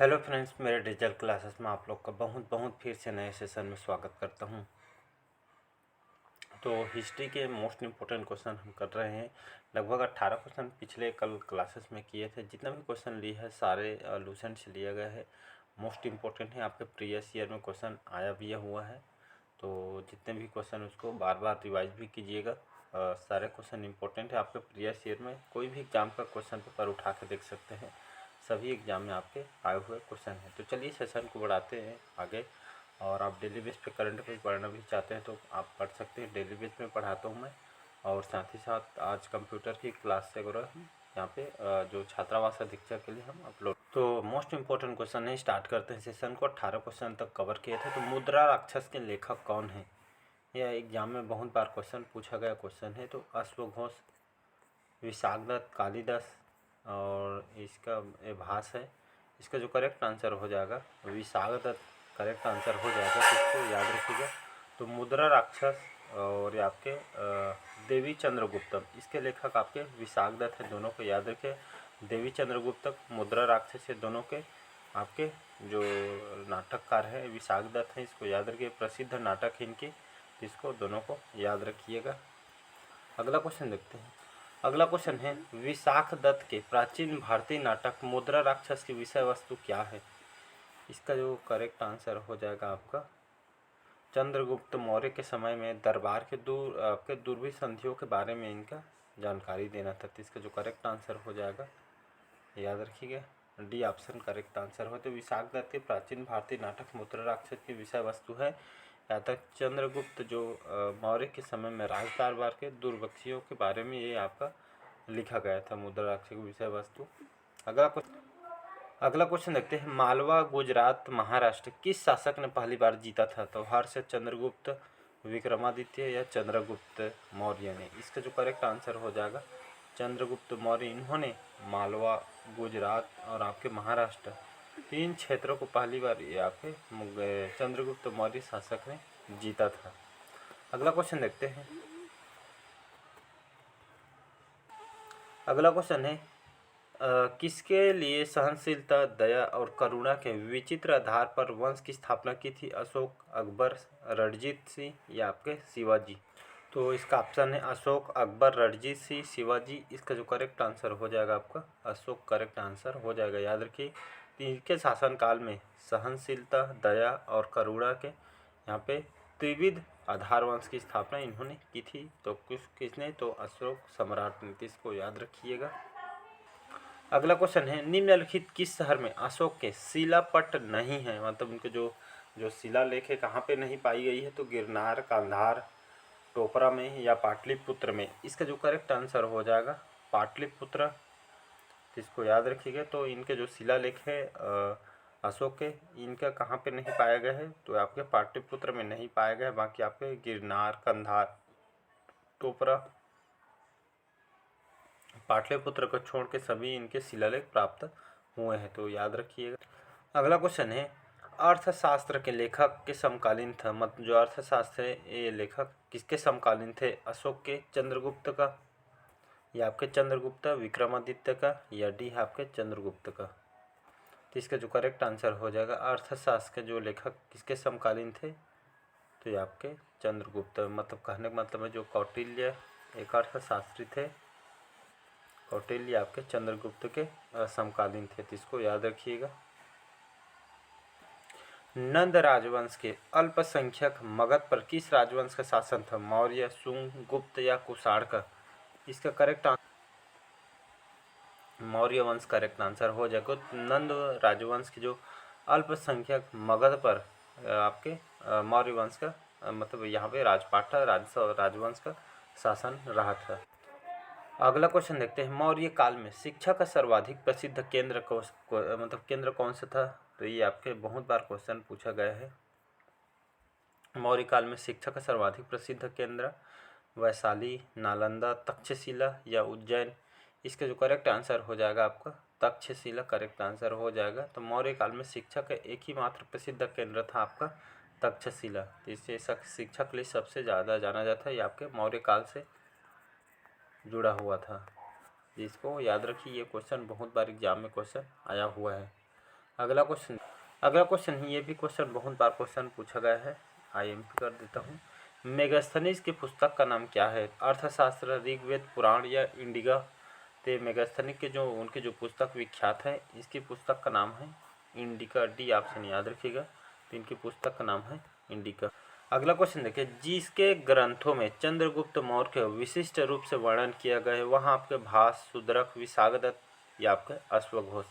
Hello friends, मेरे digital classes में आप लोग का बहुत बहुत फिर से नए सेशन में स्वागत करता हूं। तो हिस्ट्री के मोस्ट इम्पोर्टेंट क्वेश्चन हम कर रहे हैं। लगभग 18 क्वेश्चन पिछले कल क्लासेस में किए थे। जितना भी क्वेश्चन लिए है सारे लूसेंट से लिया गया है। मोस्ट इम्पोर्टेंट है, आपके प्रीवियस ईयर में क्वेश्चन आया भी हुआ है। तो जितने भी क्वेश्चन उसको बार बार रिवाइज भी कीजिएगा। सारे क्वेश्चन इंपॉर्टेंट है। आपके प्रीवियस ईयर में कोई भी एग्जाम का क्वेश्चन पेपर उठा के देख सकते हैं। सभी एग्जाम में आपके आए हुए क्वेश्चन हैं। तो चलिए सेशन को बढ़ाते हैं आगे। और आप डेली बेस पे करंट अफेयर्स पढ़ना भी चाहते हैं तो आप पढ़ सकते हैं। डेली बेस पे पढ़ाता हूँ मैं। और साथ ही साथ आज कंप्यूटर की क्लास से यहाँ पे जो छात्रावास अधीक्षक के लिए हम अपलोड। तो मोस्ट इम्पोर्टेंट क्वेश्चन है, स्टार्ट करते हैं सेशन को। 18 क्वेश्चन तक कवर किए थे। तो मुद्रा राक्षस के लेखक कौन है? यह एग्जाम में बहुत बार क्वेश्चन पूछा गया क्वेश्चन है। तो अश्वघोष, विशाखदत्त, कालिदास और इसका ये भास है। इसका जो करेक्ट आंसर हो जाएगा विशाखदत्त करेक्ट आंसर हो जाएगा। तो इसको याद रखिएगा। तो मुद्रा राक्षस और ये आपके देवी चंद्रगुप्तम, इसके लेखक आपके विशाखदत्त है। दोनों को याद रखें। देवी चंद्रगुप्तम, मुद्रा राक्षस, ये दोनों के आपके जो नाटककार है विशाखदत्त हैं। इसको याद रखिए, प्रसिद्ध नाटक है इनके। इसको दोनों को याद रखिएगा। अगला क्वेश्चन देखते हैं। अगला क्वेश्चन है, विशाखदत्त के प्राचीन भारतीय नाटक मुद्रा राक्षस की विषय वस्तु क्या है? इसका जो करेक्ट आंसर हो जाएगा आपका चंद्रगुप्त मौर्य के समय में दरबार के आपके दुर्भी संधियों के बारे में इनका जानकारी देना था। तो इसका जो करेक्ट आंसर हो जाएगा, याद रखिएगा, डी ऑप्शन करेक्ट आंसर हो। तो विशाखदत्त के प्राचीन भारतीय नाटक मुद्रा राक्षस की विषय वस्तु है यहाँ तक चंद्रगुप्त जो मौर्य के समय में राज दरबार के दुर्बक्षियों के बारे में ये आपका लिखा गया था मुद्रा राक्षस की विषय वस्तु। अगला क्वेश्चन देखते हैं। मालवा, गुजरात, महाराष्ट्र किस शासक ने पहली बार जीता था? तो हर्ष, चंद्रगुप्त, विक्रमादित्य या चंद्रगुप्त मौर्य ने? इसका जो करेक्ट आंसर हो जाएगा चंद्रगुप्त मौर्य। इन्होंने मालवा, गुजरात और आपके महाराष्ट्र, तीन क्षेत्रों को पहली बार ये आपके चंद्रगुप्त मौर्य शासक ने जीता था। अगला क्वेश्चन देखते हैं। अगला क्वेश्चन है, किसके लिए सहनशीलता, दया और करुणा के विचित्र आधार पर वंश की स्थापना की थी? अशोक, अकबर, रणजीत सिंह या आपके शिवाजी? तो इसका ऑप्शन है अशोक, अकबर, रणजीत सिंह, शिवाजी। इसका जो करेक्ट आंसर हो जाएगा आपका अशोक करेक्ट आंसर हो जाएगा। याद रखिए, इनके शासनकाल में सहनशीलता, दया और करुणा के यहाँ पे त्रिविध आधार वंश की स्थापना इन्होंने की थी। तो किसने? तो अशोक सम्राट ने। इसको याद रखिएगा। अगला क्वेश्चन है, निम्नलिखित किस शहर में अशोक के शिलापट नहीं है? मतलब उनके जो जो शिलालेख है कहाँ पे नहीं पाई गई है? तो गिरनार, कांधार, टोपरा में या पाटलिपुत्र में? इसका जो करेक्ट आंसर हो जाएगा पाटलिपुत्र। इसको याद रखिएगा। तो इनके जो शिलालेख है अशोक के, इनका कहाँ पे नहीं पाया गया है? तो आपके पाटलिपुत्र में नहीं पाया गया है। बाकी आपके गिरनार, कंधार, टोपरा, पाटलिपुत्र को छोड़ के सभी इनके शिलालेख प्राप्त हुए हैं। तो याद रखिएगा। अगला क्वेश्चन है, अर्थशास्त्र के लेखक के समकालीन था? मतलब जो अर्थशास्त्र है ये लेखक किसके समकालीन थे? अशोक के, चंद्रगुप्त का या आपके चंद्रगुप्त विक्रमादित्य का या डी आपके चंद्रगुप्त का? तो इसका जो करेक्ट आंसर हो जाएगा अर्थशास्त्र के जो लेखक किसके समकालीन थे? तो ये आपके चंद्रगुप्त। मतलब कहने का मतलब है जो कौटिल्य एक अर्थशास्त्री थे, कौटिल्य आपके चंद्रगुप्त के समकालीन थे। तो इसको याद रखिएगा। नंद राजवंश के अल्पसंख्यक मगध पर किस राजवंश का शासन था? मौर्य, शुंग, गुप्त या कुषाण का? इसका करेक्ट मौर्य वंश करेक्ट आंसर हो जाएगा। नंद राजवंश के जो अल्पसंख्यक मगध पर आपके मौर्य वंश का मतलब यहाँ पे राजपाट था, राजवंश का शासन रहा था। अगला क्वेश्चन देखते हैं। मौर्य काल में शिक्षा का सर्वाधिक प्रसिद्ध केंद्र मतलब केंद्र कौन सा था? तो ये आपके बहुत बार क्वेश्चन पूछा गया है। मौर्य काल में शिक्षा का सर्वाधिक प्रसिद्ध केंद्र वैशाली, नालंदा, तक्षशिला या उज्जैन? इसका जो करेक्ट आंसर हो जाएगा आपका तक्षशिला करेक्ट आंसर हो जाएगा। तो मौर्य काल में शिक्षा का एक ही मात्र प्रसिद्ध केंद्र था आपका तक्षशिला। इससे शिक्षा के लिए सबसे ज़्यादा जाना जाता है। ये आपके मौर्य काल से जुड़ा हुआ था। इसको याद रखिए, ये क्वेश्चन बहुत बार एग्जाम में क्वेश्चन आया हुआ है। अगला क्वेश्चन ये भी क्वेश्चन बहुत बार क्वेश्चन पूछा गया है, आईएमपी कर देता हूँ। मेगास्थनीज की पुस्तक का नाम क्या है? अर्थशास्त्र, ऋग्वेद, पुराण या इंडिका? तो मेगास्थनीज के जो उनकी जो पुस्तक विख्यात है, इसकी पुस्तक का नाम है इंडिका। डी ऑप्शन याद रखिएगा। तो इनकी पुस्तक का नाम है इंडिका। अगला क्वेश्चन देखिए, जिसके ग्रंथों में चंद्रगुप्त मौर्य के विशिष्ट रूप से वर्णन किया गया है, वहाँ आपके भास, शूद्रक, विशाखदत्त या आपके अश्वघोष?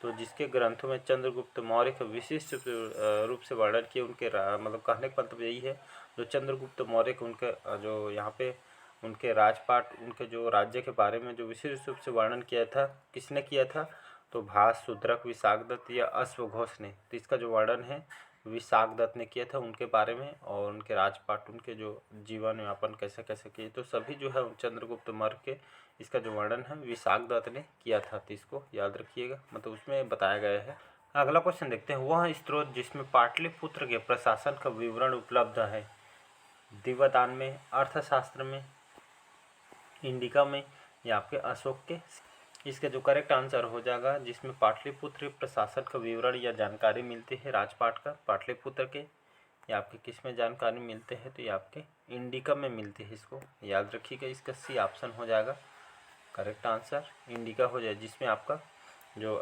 तो जिसके ग्रंथों में चंद्रगुप्त मौर्य के विशिष्ट रूप से वर्णन किए, उनके मतलब कहने का मतलब यही है, जो चंद्रगुप्त मौर्य के उनके जो यहाँ पे उनके राजपाट, उनके जो राज्य के बारे में जो विशेष रूप से वर्णन किया था, किसने किया था? तो भास, शूद्रक, विशाखदत्त या अश्वघोष ने। तो इसका जो वर्णन है विशाखदत्त ने किया था उनके बारे में, और उनके राजपाट, उनके जो जीवन यापन कैसे कैसे किए, तो सभी जो है चंद्रगुप्त मौर्य के इसका जो वर्णन है विशाखदत्त ने किया था। तो इसको याद रखिएगा, मतलब उसमें बताया गया है। अगला क्वेश्चन देखते हैं, वह स्रोत जिसमें पाटलिपुत्र के प्रशासन का विवरण उपलब्ध है? दिव्यदान में, अर्थशास्त्र में, इंडिका में या आपके अशोक के? इसका जो करेक्ट आंसर हो जाएगा, जिसमें पाटलिपुत्र प्रशासन का विवरण या जानकारी मिलती है राजपाट का पाटलिपुत्र के, या आपके किस में जानकारी मिलते हैं? तो ये आपके इंडिका में मिलती है। इसको याद रखिएगा। इसका सी ऑप्शन हो जाएगा करेक्ट आंसर, इंडिका हो जाए, जिसमें आपका जो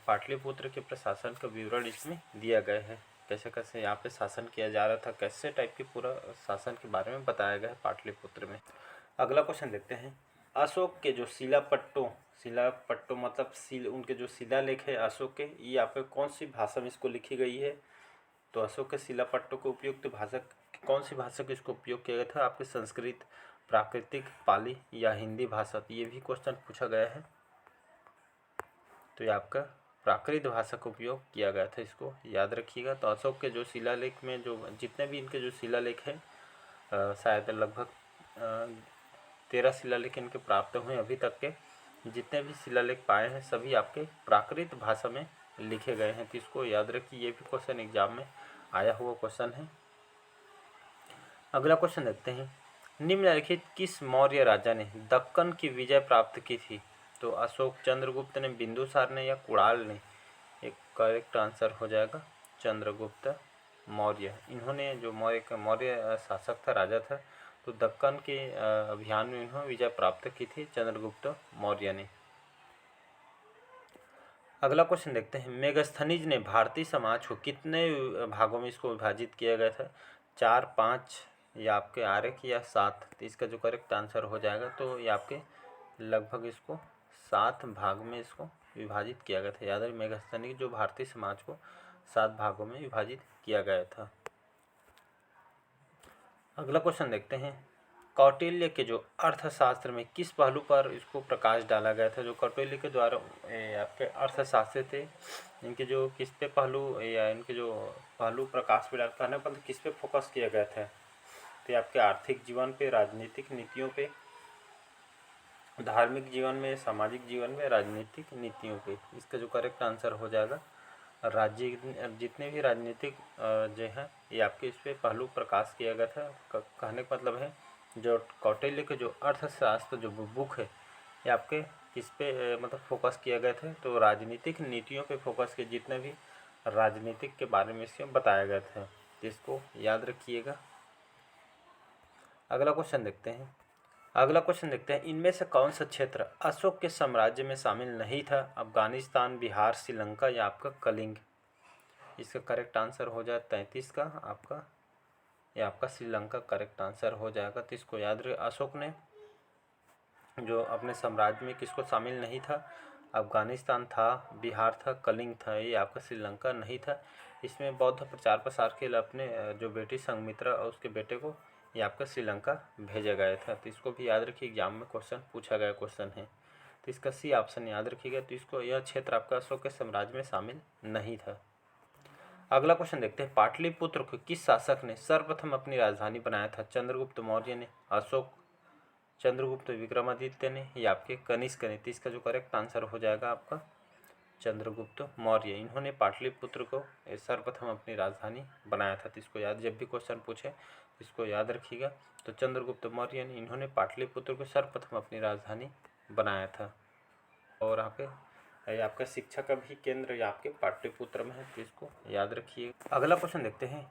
पाटलिपुत्र के प्रशासन का विवरण इसमें दिया गया है, कैसे कैसे यहाँ पे शासन किया जा रहा था, कैसे टाइप के पूरा शासन के बारे में बताया गया है पाटलिपुत्र में। अगला क्वेश्चन देखते हैं, अशोक के जो शिलापट्टों मतलब उनके जो शिलालेख है अशोक के, ये आपके कौन सी भाषा में इसको लिखी गई है? तो अशोक के शिलापट्टों को उपयुक्त भाषा कौन सी भाषा का इसको उपयोग किया गया था? आपके संस्कृत, प्राकृतिक, पाली या हिंदी भाषा? तो ये भी क्वेश्चन पूछा गया है। तो ये आपका प्राकृत भाषा का उपयोग किया गया था, इसको याद रखिएगा। तो अशोक के जो शिलालेख में जो जितने भी इनके जो शिलालेख हैं, शायद लगभग 13 शिलालेख इनके प्राप्त हुए अभी तक के। जितने भी शिलालेख पाए हैं सभी आपके प्राकृत भाषा में लिखे गए हैं। तो इसको याद रखिए, ये भी क्वेश्चन एग्जाम में आया हुआ क्वेश्चन है। अगला क्वेश्चन देखते हैं, निम्नलिखित किस मौर्य राजा ने दक्कन की विजय प्राप्त की थी? तो अशोक, चंद्रगुप्त ने, बिंदुसार ने या कुणाल ने? एक करेक्ट आंसर हो जाएगा चंद्रगुप्त मौर्य। इन्होंने जो मौर्य शासक था, राजा था, तो दक्कन के अभियान में इन्होंने विजय प्राप्त की थी चंद्रगुप्त मौर्य ने। अगला क्वेश्चन देखते हैं, मेगास्थनीज ने भारतीय समाज को कितने भागों में इसको विभाजित किया गया था? 4, 5 या आपके आर्यक या 7? तो इसका जो करेक्ट आंसर हो जाएगा, तो ये आपके लगभग इसको 7 भाग में इसको विभाजित किया गया था। याद है, मेगास्थनीज जो भारतीय समाज को 7 भागों में विभाजित किया गया था। अगला क्वेश्चन देखते हैं, कौटिल्य के जो अर्थशास्त्र में किस पहलू पर इसको प्रकाश डाला गया था? जो कौटिल्य के द्वारा आपके अर्थशास्त्र थे, इनके जो किस पे पहलू या इनके जो पहलू प्रकाश पे डालता है, मतलब किस पे फोकस किया गया था? तो ये आपके आर्थिक जीवन पे, राजनीतिक नीतियों पे, धार्मिक जीवन में, सामाजिक जीवन में, राजनीतिक नीतियों पे? इसका जो करेक्ट आंसर हो जाएगा, राज्य जितने भी राजनीतिक जो हैं ये आपके इस पे पहलू प्रकाश किया गया था। कहने का मतलब है, जो कौटिल्य के जो अर्थशास्त्र जो बुक है, ये आपके किस पे मतलब फोकस किया गया था? तो राजनीतिक नीतियों पे फोकस किया, जितने भी राजनीतिक के बारे में इसमें बताया गया था। तो इसको याद रखिएगा। अगला क्वेश्चन देखते हैं, इनमें से कौन सा क्षेत्र अशोक के साम्राज्य में शामिल नहीं था? अफगानिस्तान, बिहार, श्रीलंका या आपका कलिंग? इसका करेक्ट आंसर हो जाए 33 का आपका, या आपका श्रीलंका करेक्ट आंसर हो जाएगा। तो इसको याद रखिए, अशोक ने जो अपने साम्राज्य में किसको शामिल नहीं था? अफगानिस्तान था, बिहार था, कलिंग था, ये आपका श्रीलंका नहीं था। इसमें बौद्ध प्रचार प्रसार के लिए अपने जो बेटी संघमित्रा और उसके बेटे को ये आपका श्रीलंका भेजा गया था। तो इसको भी याद रखिए, एग्जाम में क्वेश्चन पूछा गया क्वेश्चन है। तो इसका सी ऑप्शन याद रखिएगा। तो इसको यह क्षेत्र आपका अशोक के साम्राज्य में शामिल नहीं था। अगला क्वेश्चन देखते हैं, पाटलिपुत्र को किस शासक ने सर्वप्रथम अपनी राजधानी बनाया था? चंद्रगुप्त मौर्य ने, अशोक, चंद्रगुप्त विक्रमादित्य ने या आपके कनिष्क ने? तो इसका जो करेक्ट आंसर हो जाएगा आपका चंद्रगुप्त मौर्य। इन्होंने पाटलिपुत्र को सर्वप्रथम अपनी राजधानी बनाया था। तो इसको याद, जब भी क्वेश्चन पूछे इसको याद रखिएगा। तो चंद्रगुप्त मौर्य ने इन्होंने पाटलिपुत्र को सर्वप्रथम अपनी राजधानी बनाया था। और यहाँ पे ये आपका शिक्षा का भी केंद्र या आपके पाटलिपुत्र में है, तो इसको याद रखिए। अगला क्वेश्चन देखते हैं।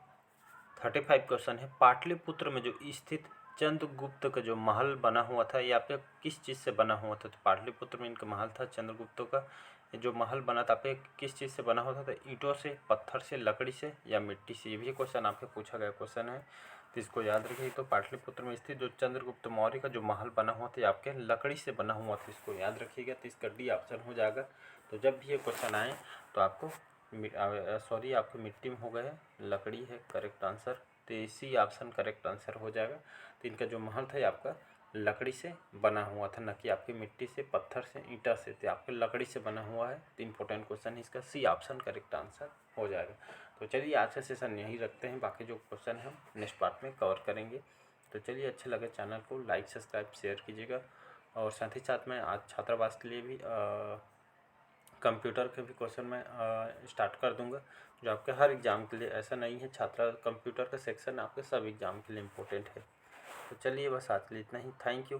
35 क्वेश्चन है। पाटलिपुत्र में जो स्थित चंद्रगुप्त का जो महल बना हुआ था, ये आपके किस चीज़ से बना हुआ था? तो पाटलिपुत्र में इनका महल था चंद्रगुप्तों का। ये जो महल बना था आपके किस चीज़ से बना हुआ था? तो ईंटों से, पत्थर से, लकड़ी से या मिट्टी से? ये भी क्वेश्चन आपसे पूछा गया क्वेश्चन है, तो इसको याद रखिए। तो पाटलिपुत्र में स्थित जो चंद्रगुप्त मौर्य का जो महल बना हुआ था, ये आपके लकड़ी से बना हुआ था, इसको याद रखिएगा। तो इसका डी ऑप्शन हो जाएगा। तो जब भी ये क्वेश्चन आए तो आपको सॉरी आपके मिट्टी में हो गए, लकड़ी है करेक्ट आंसर, तो सी ऑप्शन करेक्ट आंसर हो जाएगा। तो इनका जो महल था ये आपका लकड़ी से बना हुआ था, न कि आपकी मिट्टी से, पत्थर से, ईंटा से। तो आपके लकड़ी से बना हुआ है, तो इम्पोर्टेंट क्वेश्चन है, इसका सी ऑप्शन करेक्ट आंसर हो जाएगा। तो चलिए आज का सेशन यहीं रखते हैं, बाकी जो क्वेश्चन है हम नेक्स्ट पार्ट में कवर करेंगे। तो चलिए, अच्छे लगे चैनल को लाइक सब्सक्राइब शेयर कीजिएगा। और साथ ही साथ मैं आज छात्रावास के लिए भी कंप्यूटर के भी क्वेश्चन मैं स्टार्ट कर दूंगा, जो आपके हर एग्ज़ाम के लिए, ऐसा नहीं है छात्रा कंप्यूटर का सेक्शन आपके सब एग्ज़ाम के लिए इम्पोर्टेंट है। तो चलिए, बस आज के लिए इतना ही। Thank you.